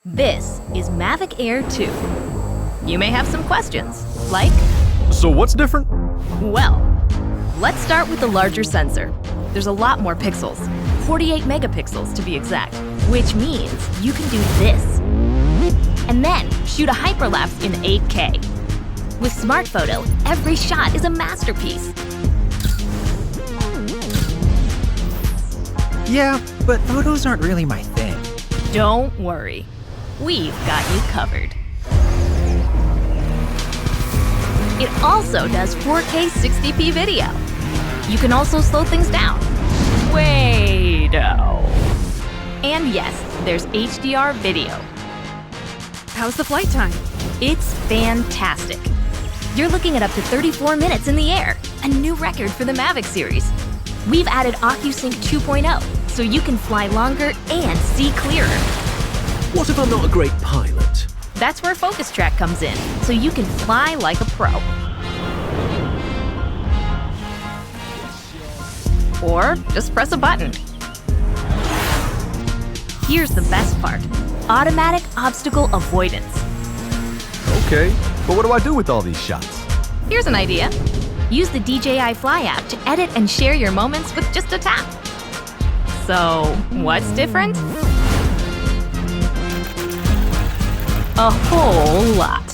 This is Mavic Air 2. You may have some questions, like, So what's different? well, let's start with the larger sensor. There's a lot more pixels, 48 megapixels to be exact, which means you can do this. And then shoot a hyperlapse in 8K. With Smart Photo, every shot is a masterpiece. Yeah, but photos aren't really my thing. Don't worry, we've got you covered. It also does 4K 60p video. You can also slow things down. Way-do. And yes, there's HDR video. How's the flight time? It's fantastic. You're looking at up to 34 minutes in the air, a new record for the Mavic series. We've added OcuSync 2.0, so you can fly longer and see clearer. What if I'm not a great pilot? That's where Focus Track comes in, so you can fly like a pro. Or just press a button. Here's the best part: automatic obstacle avoidance. Okay, but what do I do with all these shots? Here's an idea. Use the DJI Fly app to edit and share your moments with just a tap. So, what's different? A whole lot.